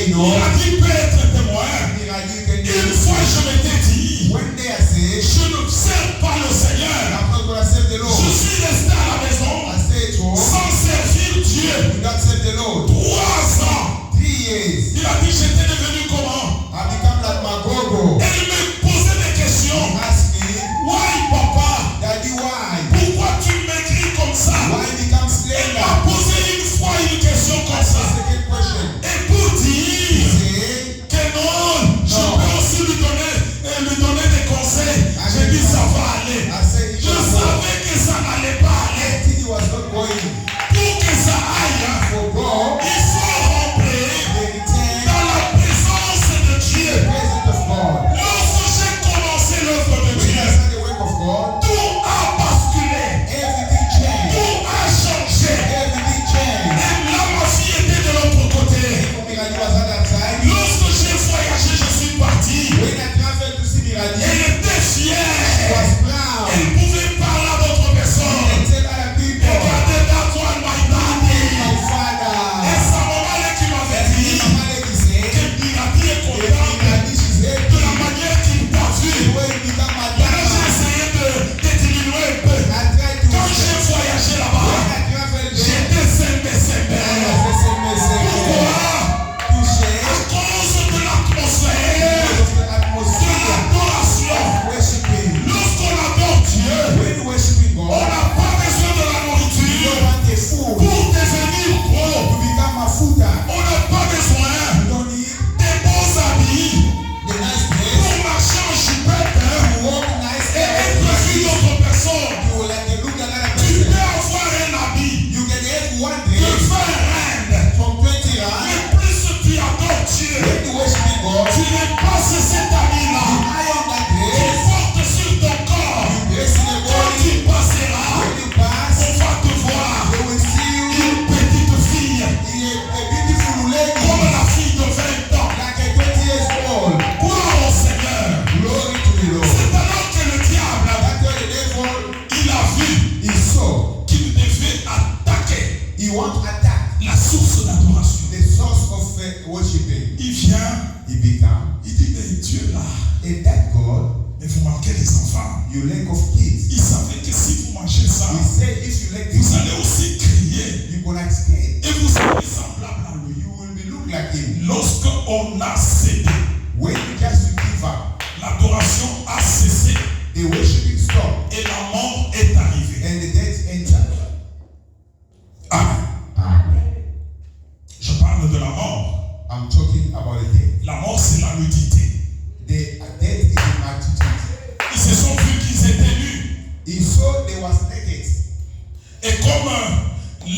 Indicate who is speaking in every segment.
Speaker 1: Il a dit peut être témoin. Une fois je m'étais dit, je ne sers pas le Seigneur. Je suis resté à la maison sans servir Dieu. 3 ans. Il a dit j'étais devenu comment? Et il me posait des questions. Why papa? Pourquoi tu m'écris comme ça? Il m'a posé une fois une question comme ça. Et pour dire que non, je peux aussi lui donner des conseils. J'ai dit ça va aller. Je savais que ça n'allait pas aller. Pour que ça aille, il faut rentrer dans la présence de Dieu. Lorsque j'ai commencé l'œuvre de Dieu, tout a basculé. Tout a changé. Et là, ma fille était de l'autre côté. Lorsque j'ai voyagé, je suis parti. Elle était fière. Elle pouvait parler à d'autres personnes. Regardez that one, my daddy. Et sa maman là qui m'avait dit que Mirati est contente de la manière qu'il t'a vu. Maintenant j'ai essayé de diminuer un peu. Quand j'ai voyagé là-bas, j'étais semé. Pourquoi? À cause de l'atmosphère, de l'adoration. Lorsqu'on adore Dieu, on n'a pas besoin de la nourriture pour devenir gros. On n'a pas besoin des bons habits pour marcher en chupette et être vu d'autres personnes. Tu peux avoir un habit de faire mais plus tu adores Dieu, tu dépasses cet habit-là. Tu portes sur ton corps. Quand tu passeras, on va te voir. Une petite fille, comme la fille de 20 ans. Gloire au Seigneur. C'est alors que le diable, il a vu qu'il devait attaquer la source d'adoration. Il vient, il dit, mais Dieu là, mais vous manquez les enfants. Il savait que si vous mangez ça, vous allez aussi crier. Et vous serez semblable à lui. Lorsqu'on a cédé, l'adoration a cessé et la mort est arrivée. Amen. Je parle de la mort.
Speaker 2: I'm talking about the death.
Speaker 1: La mort, c'est la nudité.
Speaker 2: The death is the multitude.
Speaker 1: Ils se sont vus qu'ils étaient nus.
Speaker 2: He saw they was naked.
Speaker 1: Et comme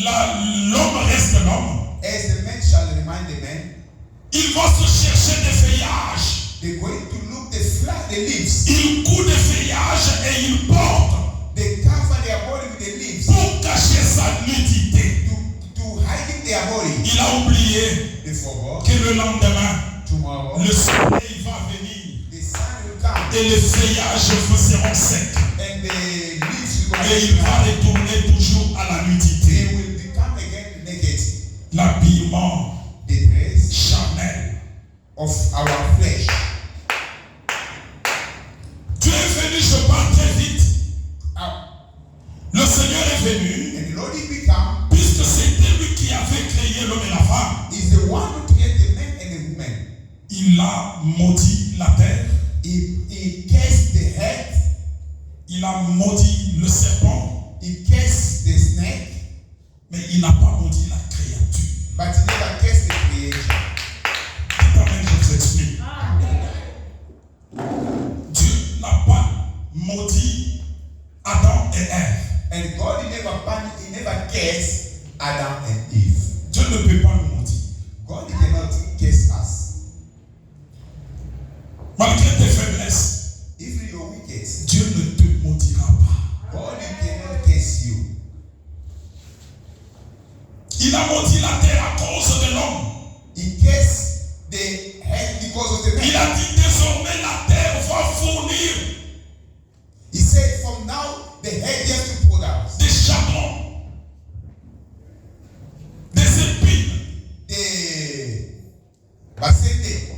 Speaker 1: l'homme reste l'homme,
Speaker 2: As the man shall remind the man,
Speaker 1: ils vont se chercher des feuillages.
Speaker 2: they're going to look the leaves.
Speaker 1: Ils coupent des feuillages et ils portent
Speaker 2: They cover their body with the leaves
Speaker 1: pour cacher sa nudité.
Speaker 2: to hide their body.
Speaker 1: Il a oublié
Speaker 2: They forgot.
Speaker 1: que le lendemain,
Speaker 2: Tomorrow,
Speaker 1: le soleil va venir
Speaker 2: the sun will come
Speaker 1: et les feuillages seront secs.
Speaker 2: and the leaves will
Speaker 1: Et il va retourner toujours à la nudité.
Speaker 2: They will become again naked.
Speaker 1: L'habillement
Speaker 2: The dress
Speaker 1: charnel.
Speaker 2: of our flesh.
Speaker 1: Dieu est venu, je parle très vite. Le Seigneur est venu,
Speaker 2: And the Lord is become
Speaker 1: puisque c'était lui qui avait créé l'homme et la femme.
Speaker 2: is the one who created the man and the woman.
Speaker 1: Il a maudit la terre.
Speaker 2: He cursed the head.
Speaker 1: Il a maudit le serpent.
Speaker 2: He cursed the snake.
Speaker 1: Mais il n'a pas maudit la créature.
Speaker 2: But he never cursed the creation.
Speaker 1: Dites amen, je vous explique. Dieu n'a pas maudit Adam et Ève.
Speaker 2: And God he never cursed Adam and Eve.
Speaker 1: Dieu ne peut pas nous maudire.
Speaker 2: God cannot curse us.
Speaker 1: Malgré tes faiblesses,
Speaker 2: Even your wicked,
Speaker 1: Dieu ne te maudira pas.
Speaker 2: God cannot curse you.
Speaker 1: Il a maudit la terre à cause de l'homme.
Speaker 2: He cursed the head because of the man.
Speaker 1: Il a dit désormais la terre va fournir
Speaker 2: He said from now the head has to pour out
Speaker 1: des chagrons, des épines,
Speaker 2: Basete.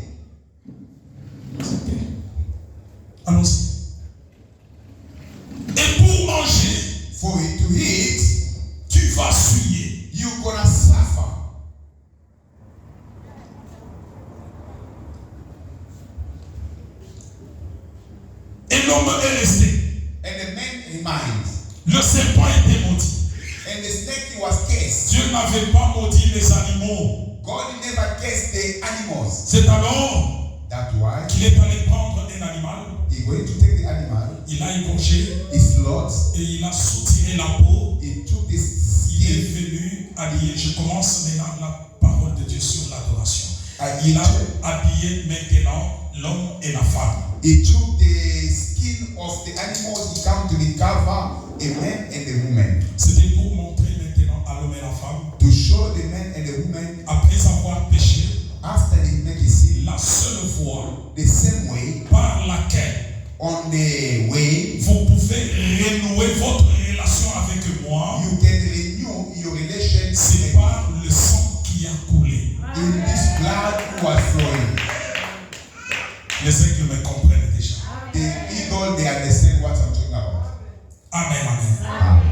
Speaker 1: Allons-y. Et pour manger,
Speaker 2: For you to eat,
Speaker 1: tu vas suer.
Speaker 2: you're gonna suffer.
Speaker 1: Et l'homme est resté.
Speaker 2: And the man remained.
Speaker 1: Le serpent était maudit.
Speaker 2: And the snake was cursed.
Speaker 1: Dieu n'avait pas maudit les animaux.
Speaker 2: God never cursed the animals.
Speaker 1: C'est alors
Speaker 2: That's why
Speaker 1: qu'il est allé prendre un animal.
Speaker 2: he's going to take the animal,
Speaker 1: Il a égorgé
Speaker 2: he slaughtered,
Speaker 1: et il a soutiré la peau.
Speaker 2: he took the
Speaker 1: Il est
Speaker 2: skin,
Speaker 1: venu habiller. Je commence maintenant la parole de Dieu sur l'adoration. Il a habillé maintenant l'homme et la femme.
Speaker 2: he took the skin of the animals, he come to recover a man and a woman.
Speaker 1: C'était pour montrer maintenant à l'homme et la femme,
Speaker 2: To show the man and the woman
Speaker 1: après avoir péché,
Speaker 2: after they make a sin,
Speaker 1: la seule voie
Speaker 2: the same way,
Speaker 1: par laquelle
Speaker 2: on the way,
Speaker 1: vous pouvez renouer votre relation avec moi,
Speaker 2: you can renew your relationship
Speaker 1: c'est par le sang qui a coulé.
Speaker 2: in this blood who was flowing.
Speaker 1: Les aigles me comprennent déjà.
Speaker 2: The eagle, they understand what I'm talking about.
Speaker 1: Amen, amen.
Speaker 2: Amen.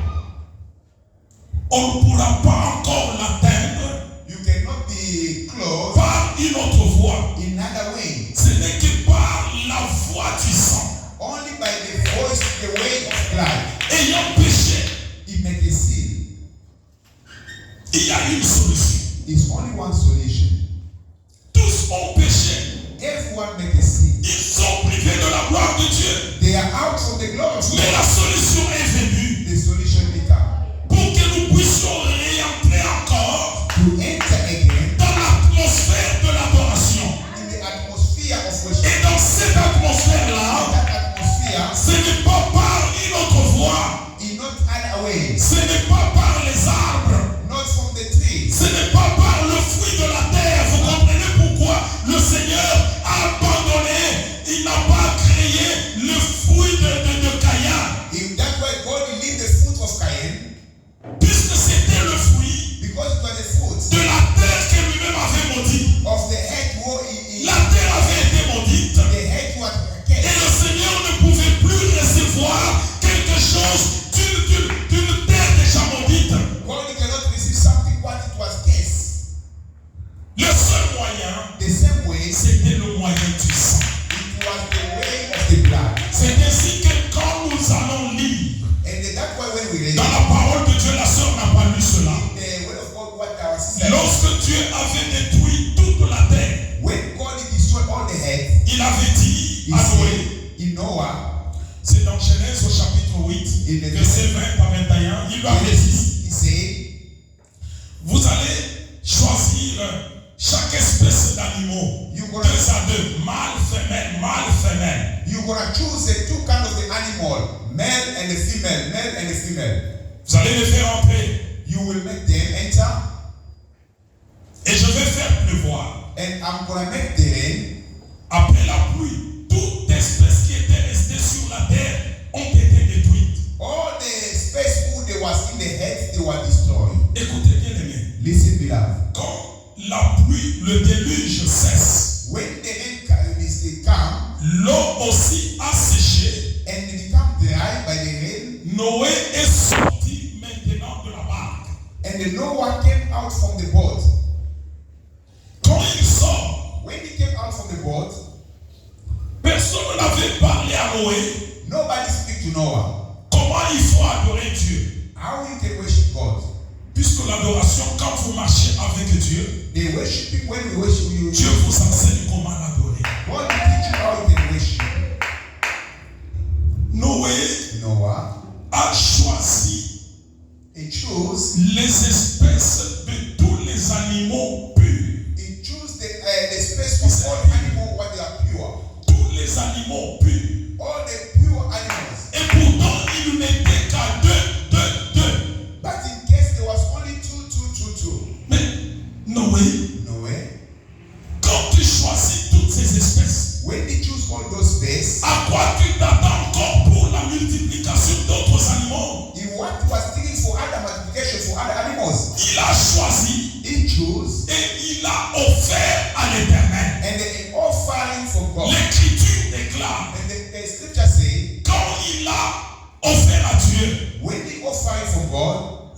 Speaker 1: On ne pourra pas encore l'atteindre
Speaker 2: You cannot be close
Speaker 1: par une autre voie.
Speaker 2: in another way.
Speaker 1: Ce n'est que par la voie du sang.
Speaker 2: Only by the voice, the way of blood.
Speaker 1: Ayant péché,
Speaker 2: He make a sin.
Speaker 1: il y a une solution.
Speaker 2: It's only one solution.
Speaker 1: Tous ont péché.
Speaker 2: Everyone make a sin.
Speaker 1: Ils sont privés de la gloire de Dieu.
Speaker 2: They are out from the glory of
Speaker 1: Mais la
Speaker 2: God.
Speaker 1: solution est venue
Speaker 2: The solution become
Speaker 1: pour que nous puissions réentrer encore
Speaker 2: to enter again
Speaker 1: dans l'atmosphère de l'adoration.
Speaker 2: in the atmosphere of worship.
Speaker 1: Et dans cette atmosphère-là,
Speaker 2: That atmosphere
Speaker 1: ce n'est pas par une autre voie.
Speaker 2: is not other way.
Speaker 1: Ce n'est pas par les arbres.
Speaker 2: Not from the tree.
Speaker 1: Ce n'est pas par le fruit de la terre. Vous comprenez pourquoi le Seigneur a abandonné. Il n'a pas créé le fruit de Caïn.
Speaker 2: If that's why God leave the fruit of Cain,
Speaker 1: Puisque c'était le fruit
Speaker 2: because it was the fruit
Speaker 1: de la terre que lui-même avait maudit.
Speaker 2: of the head who he
Speaker 1: La terre avait été maudite.
Speaker 2: the head was
Speaker 1: Et
Speaker 2: cursed.
Speaker 1: le Seigneur ne pouvait plus recevoir quelque chose d'une terre déjà maudite.
Speaker 2: God cannot receive something what it was cursed.
Speaker 1: Le seul moyen,
Speaker 2: The same way,
Speaker 1: c'était le moyen du sang.
Speaker 2: it was the way of the blood.
Speaker 1: C'est ainsi que quand nous allons lire
Speaker 2: And that's why when we read
Speaker 1: dans la parole de Dieu, la sœur n'a pas lu cela.
Speaker 2: the word of God, what our sister,
Speaker 1: Lorsque Dieu avait détruit toute la terre,
Speaker 2: when God destroyed all the heads,
Speaker 1: il avait dit
Speaker 2: he
Speaker 1: à Noé,
Speaker 2: said in Noah,
Speaker 1: c'est dans Genèse au chapitre 8, verset 20 à 21, il lui avait dit,
Speaker 2: he said,
Speaker 1: vous allez choisir chaque espèce d'animaux,
Speaker 2: You
Speaker 1: 2
Speaker 2: gonna-
Speaker 1: à 2, mâle, femelle.
Speaker 2: you're gonna choose the two kinds of the animal, male and the female, male and the female.
Speaker 1: Vous allez les faire entrer
Speaker 2: You will make them enter,
Speaker 1: et je vais faire pleuvoir.
Speaker 2: and I'm gonna make the rain.
Speaker 1: Après la pluie, toute espèce qui était restée sur la terre ont été détruites.
Speaker 2: All the space food that was in the heads, they were destroyed.
Speaker 1: Écoutez bien aimés,
Speaker 2: Listen, beloved.
Speaker 1: quand la pluie, le déluge cesse,
Speaker 2: When the rain come
Speaker 1: l'eau aussi a séché,
Speaker 2: and it become dry by the rain,
Speaker 1: Noé est sorti maintenant de la barque.
Speaker 2: and the Noah came out from the boat.
Speaker 1: Quand il sort,
Speaker 2: When he came out from the boat,
Speaker 1: personne n'avait parlé à Noé
Speaker 2: nobody speak to Noah.
Speaker 1: comment il faut adorer Dieu.
Speaker 2: How you can worship God?
Speaker 1: Puisque l'adoration, quand vous marchez avec Dieu,
Speaker 2: The worshiping, when we worship you,
Speaker 1: Dieu vous enseigne comment l'adorer.
Speaker 2: God will teach you how you can worship.
Speaker 1: Noé
Speaker 2: Noah,
Speaker 1: a choisi
Speaker 2: he chose
Speaker 1: les espèces de tous les animaux purs.
Speaker 2: He choose the space of all animals what they are pure.
Speaker 1: Tous les animaux purs.
Speaker 2: All the pure animals.
Speaker 1: Et pourtant, il n'était qu'à deux.
Speaker 2: But in case there was only two.
Speaker 1: Mais Noé,
Speaker 2: Noé,
Speaker 1: quand tu choisis toutes ces espèces,
Speaker 2: when they choose all those space,
Speaker 1: à quoi tu t'attends encore pour la multiplication d'autres animaux?
Speaker 2: in what he was thinking for other multiplication for other animals,
Speaker 1: Il a choisi
Speaker 2: he chose
Speaker 1: et il a offert à l'Éternel.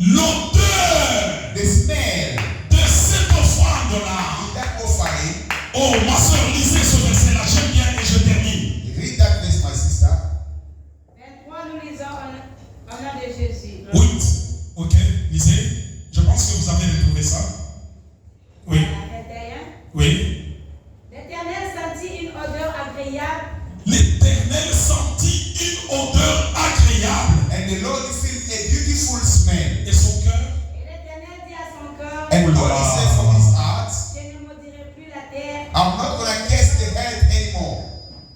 Speaker 1: l'odeur
Speaker 2: the smell
Speaker 1: de cette offrande-là.
Speaker 2: in that offering.
Speaker 1: Oh, ma soeur, lisez ce verset-là, j'aime bien et je termine.
Speaker 2: Read that verse, my sister.
Speaker 3: 23, nous lisons au nom de Jésus.
Speaker 1: 8. Ok, lisez. Je pense que vous avez retrouvé ça. Oui.
Speaker 3: 21.
Speaker 1: Oui.
Speaker 3: L'Éternel sentit une odeur agréable.
Speaker 1: L'Éternel sentit une odeur agréable.
Speaker 2: And the Lord felt a beautiful smell.
Speaker 1: Et son cœur.
Speaker 3: Et l'Éternel dit à son cœur,
Speaker 2: And God said from his heart,
Speaker 3: je ne maudirai plus la terre,
Speaker 2: I'm not going to curse the earth anymore.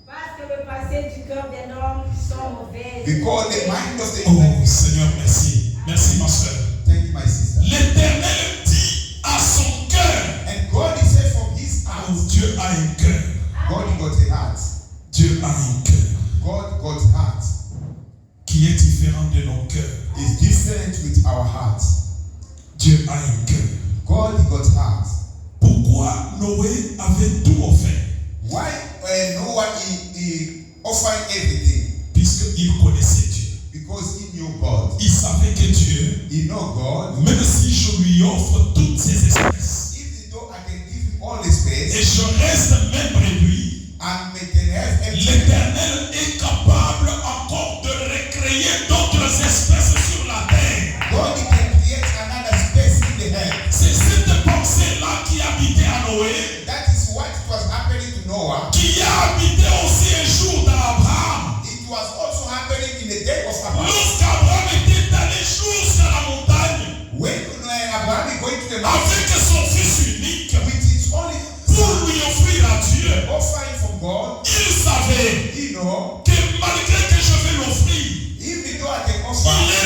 Speaker 3: parce que le passé du cœur des hommes sont mauvais.
Speaker 2: Because the mind of the
Speaker 1: Oh Seigneur, merci. Merci ma soeur.
Speaker 2: Thank you, my sister.
Speaker 1: L'Éternel dit à son cœur.
Speaker 2: And God said from his heart,
Speaker 1: Oh, Dieu a un cœur.
Speaker 2: God got a heart.
Speaker 1: Dieu a un cœur
Speaker 2: God got heart.
Speaker 1: qui est différent de nos cœurs.
Speaker 2: Is different with our heart.
Speaker 1: Dieu a un cœur.
Speaker 2: God got heart.
Speaker 1: Pourquoi Noé avait tout offert?
Speaker 2: Why Noah he offered everything?
Speaker 1: Puisqu'il connaissait Dieu.
Speaker 2: Because he knew God.
Speaker 1: Il savait que Dieu,
Speaker 2: He know God.
Speaker 1: même si je lui offre toutes ses espèces,
Speaker 2: Even though I can give him all the space
Speaker 1: et je reste même réduit,
Speaker 2: and make can have everything,
Speaker 1: l'Éternel est capable encore de recréer d'autres espèces sur la terre.
Speaker 2: God can create another space in the earth.
Speaker 1: C'est cette pensée-là qui habitait à Noé,
Speaker 2: That is what was happening to Noah.
Speaker 1: qui a habité aussi un jour dans Abraham.
Speaker 2: It was also happening in the day of Abraham.
Speaker 1: Lorsqu'Abraham était allé jusqu'à la montagne
Speaker 2: When Abraham is going to the mountain
Speaker 1: avec son fils unique
Speaker 2: with his only
Speaker 1: pour lui offrir à Dieu,
Speaker 2: offering from God,
Speaker 1: il savait
Speaker 2: he know,
Speaker 1: que malgré que je vais l'offrir,
Speaker 2: even though I can
Speaker 1: il
Speaker 2: offer,
Speaker 1: est